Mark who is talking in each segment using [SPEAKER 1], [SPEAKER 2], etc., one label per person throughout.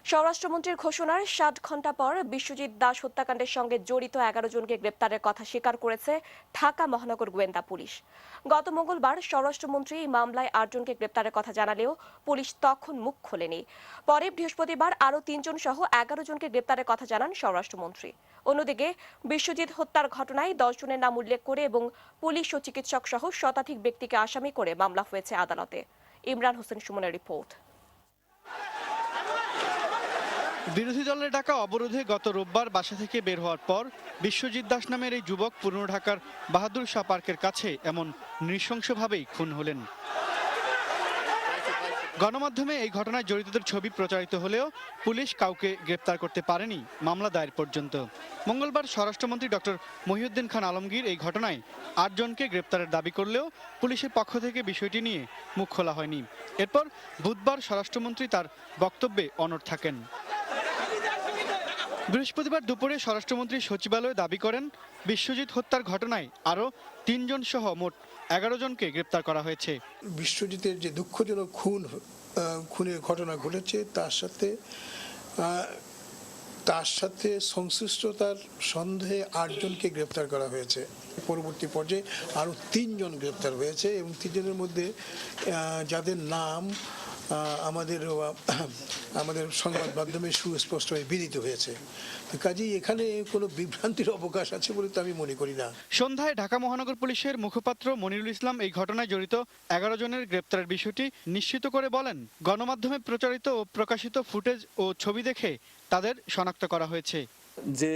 [SPEAKER 1] স্বরাষ্ট্রমন্ত্রীর ঘোষণার ৬০ ঘণ্টা পর বিশ্বজিৎ দাস হত্যাকাণ্ডের সঙ্গে জড়িত ১১ জনকে গ্রেপ্তারের কথা স্বীকার করেছে ঢাকা মহানগর গোয়েন্দা পুলিশ। গত মঙ্গলবার স্বরাষ্ট্রমন্ত্রী এই মামলায় ৮ জনকে গ্রেপ্তারের কথা জানালেও পুলিশ তখন মুখ খোলেনি। পরে বৃহস্পতিবার আরও ৩ জন সহ ১১ জনকে গ্রেপ্তারের কথা জানান স্বরাষ্ট্রমন্ত্রী। অন্যদিকে বিশ্বজিৎ হত্যার ঘটনায় ১০ জনের নাম উল্লেখ করে এবং পুলিশ ও চিকিৎসক সহ শতাধিক ব্যক্তিকে আসামি করে মামলা হয়েছে আদালতে। ইমরান হোসেন সুমনের রিপোর্ট।
[SPEAKER 2] বিরোধী দলের ডাকা অবরোধে গত রোববার বাসা থেকে বের হওয়ার পর বিশ্বজিৎ দাস নামের এই যুবক পুরনো ঢাকার বাহাদুর শাহ পার্কের কাছে এমন নৃশংসভাবেই খুন হলেন। গণমাধ্যমে এই ঘটনায় জড়িতদের ছবি প্রচারিত হলেও পুলিশ কাউকে গ্রেপ্তার করতে পারেনি মামলা দায়ের পর্যন্ত। মঙ্গলবার স্বরাষ্ট্রমন্ত্রী ডক্টর মহিউদ্দিন খান আলমগীর এই ঘটনায় ৮ জনকে গ্রেপ্তারের দাবি করলেও পুলিশের পক্ষ থেকে বিষয়টি নিয়ে মুখ খোলা হয়নি। এরপর বুধবার স্বরাষ্ট্রমন্ত্রী তার বক্তব্যে অনড় থাকেন। বৃহস্পতিবার দুপুরে স্বরাষ্ট্রমন্ত্রী সচিবালয়ে দাবি করেন বিশ্বজিৎ হত্যার ঘটনায় আরও ৩ জন সহ মোট ১১ জনকে গ্রেপ্তার করা হয়েছে।
[SPEAKER 3] বিশ্বজিতের যে দুঃখজনক খুনের ঘটনা ঘটেছে তার সাথে সংশ্লিষ্টতার সন্দেহে ৮ জনকে গ্রেপ্তার করা হয়েছে। পরবর্তী পর্যায়ে আরও ৩ জন গ্রেপ্তার হয়েছে এবং ৩ জনের মধ্যে যাদের নাম আমাদের সংবাদ মাধ্যমে সুস্পষ্টভাবে বিদিত হয়েছে। কাজেই এখানে কোনো বিভ্রান্তির অবকাশ আছে বলে তো আমি মনে করি না।
[SPEAKER 2] সন্ধ্যায় ঢাকা মহানগর পুলিশের মুখপাত্র মনিরুল ইসলাম এই ঘটনায় জড়িত ১১ জনের গ্রেপ্তারের বিষয়টি নিশ্চিত করে বলেন, গণমাধ্যমে প্রচারিত ও প্রকাশিত ফুটেজ ও ছবি দেখে তাদের শনাক্ত করা হয়েছে।
[SPEAKER 4] যে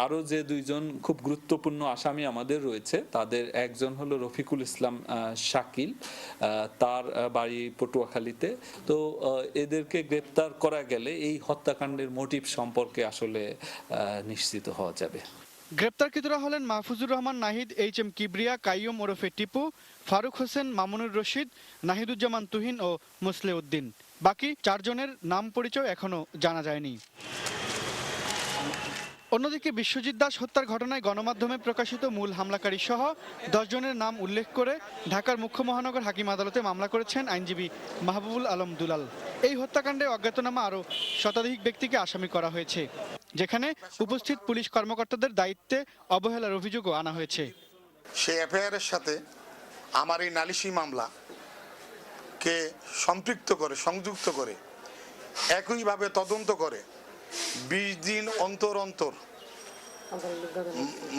[SPEAKER 4] আরো যে ২ জন খুব গুরুত্বপূর্ণ আসামি আমাদের রয়েছে, তাদের একজন হলো রফিকুল ইসলাম শাকিল, তার বাড়ি পটুয়াখালীতে। তো এদেরকে গ্রেপ্তার করা গেলে এই হত্যাকাণ্ডের মোটিভ সম্পর্কে আসলে নিশ্চিত হওয়া যাবে।
[SPEAKER 2] গ্রেপ্তারকৃতরা হলেন মাহফুজুর রহমান নাহিদ, HM কিবরিয়া, কাইয়ুম ওরফে টিপু, ফারুক হোসেন, মামুনুর রশিদ, নাহিদুজ্জামান তুহিন ও মুসলেউদ্দিন। বাকি ৪ জনের নাম পরিচয় এখনো জানা যায়নি। অন্যদিকে বিশ্বজিৎ দাস হত্যার ঘটনায় গণমাধ্যমে প্রকাশিত মূল হামলাকারী সহ ১০ জনের নাম উল্লেখ করে ঢাকার মুখ্য মহানগর হাকিম আদালতে মামলা করেছেন আইনজীবী মাহবুবুল আলম দুলাল। এই হত্যাকাণ্ডে অজ্ঞাতনামা আরও শতাধিক ব্যক্তিকে আসামি করা হয়েছে, যেখানে উপস্থিত পুলিশ কর্মকর্তাদের দায়িত্বে অবহেলার অভিযোগও আনা হয়েছে।
[SPEAKER 5] সেই এফআইআরের সাথে আমার এই নালিশি মামলাকে সম্পৃক্ত করে, সংযুক্ত করে, একইভাবে তদন্ত করে ২০ দিন অন্তর অন্তর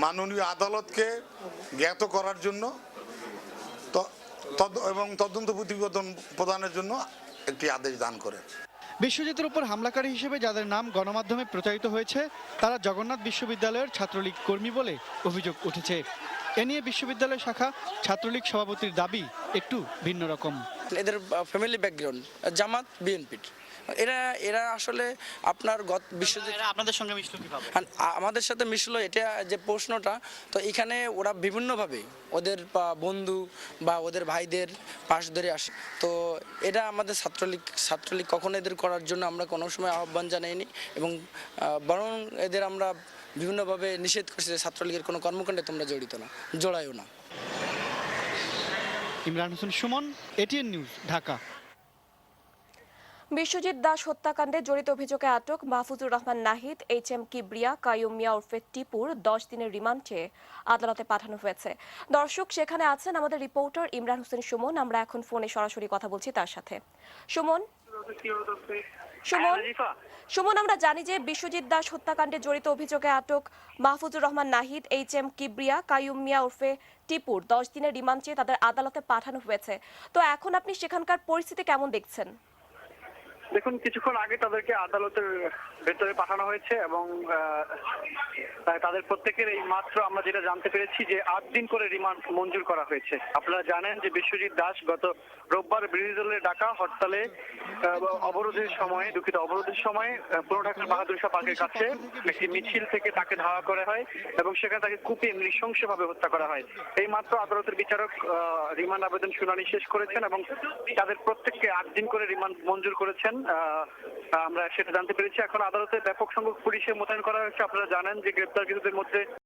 [SPEAKER 5] মাননীয় আদালতকে জ্ঞাত করার জন্য এবং তদন্ত প্রতিবেদন প্রদানের জন্য একটি আদেশ দান করে।
[SPEAKER 2] বিশ্বজিতের উপর হামলাকারী হিসেবে যাদের নাম গণমাধ্যমে প্রচারিত হয়েছে তারা জগন্নাথ বিশ্ববিদ্যালয়ের ছাত্রলীগ কর্মী বলে অভিযোগ উঠেছে। এ নিয়ে বিশ্ববিদ্যালয় শাখা ছাত্রলীগ সভাপতির দাবি একটু ভিন্ন রকম।
[SPEAKER 6] এদের ফ্যামিলি ব্যাকগ্রাউন্ড জামাত বিএনপির, এরা আসলে আপনার বিশ্বজিৎ
[SPEAKER 2] আপনাদের সঙ্গে মিশলো কিভাবে?
[SPEAKER 6] আমাদের সাথে মিশলো, এটা যে প্রশ্নটা, তো এখানে ওরা বিভিন্নভাবে ওদের বন্ধু বা ওদের ভাইদের পাশ ধরে আসে। তো এটা আমাদের ছাত্রলীগ কখনো এদের করার জন্য আমরা কোনো সময় আহ্বান জানাইনি এবং বরং এদের আমরা বিভিন্নভাবে নিষেধ করছি যে ছাত্রলীগের কোনো কর্মকাণ্ডে তোমরা জড়ায়ও না।
[SPEAKER 2] Imran Hossain Sumon, ATN news, Dhaka.
[SPEAKER 1] বিশ্বজিৎ দাস হত্যাকাণ্ডে জড়িত অভিযোগে আটক মাহফুজুর রহমান নাহিদ, HM কিবরিয়া, কাইয়ুম মিয়া ওরফে টিপুর ১০ দিনের রিমান্ডে আদালতে পাঠানো হয়েছে। দর্শক, সেখানে আছেন আমাদের রিপোর্টার ইমরান হোসেন সুমন। আমরা এখন ফোনে সরাসরি কথা বলছি তার সাথে। সুমন, আমরা জানি যে বিশ্বজিৎ দাস হত্যাকাণ্ডে জড়িত অভিযোগে আটক মাহফুজুর রহমান নাহিদ, HM কিবরিয়া, কাইয়ুম মিয়া ওরফে টিপুর ১০ দিনের রিমান্ড চেয়ে তাদের আদালতে পাঠানো হয়েছে। তো এখন আপনি সেখানকার পরিস্থিতি কেমন দেখছেন?
[SPEAKER 7] দেখুন, কিছুক্ষণ আগে তাদেরকে আদালতের ভেতরে পাঠানো হয়েছে এবং তাদের প্রত্যেকের এই মাত্র আমরা যেটা জানতে পেরেছি যে ৮ দিন করে রিমান্ড মঞ্জুর করা হয়েছে। আপনারা জানেন যে বিশ্বজিৎ দাস গত রোববার বিরোধী দলের ডাকা হরতালে অবরোধের সময় পুরো ঢাকার বাহাদুর শাহ পার্কের কাছে একটি মিছিল থেকে তাকে ধাওয়া করা হয় এবং সেখানে তাকে কুপিয়ে নৃশংসভাবে হত্যা করা হয়। এই মাত্র আদালতের বিচারক রিমান্ড আবেদন শুনানি শেষ করেছেন এবং তাদের প্রত্যেককে ৮ দিন করে রিমান্ড মঞ্জুর করেছেন। আমরা সেটা জানতে পেরেছি। এখন আদালতে ব্যাপক সংখ্যক পুলিশের মোতায়েন করা হয়েছে। আপনারা জানেন যে গ্রেপ্তারকৃতদের মধ্যে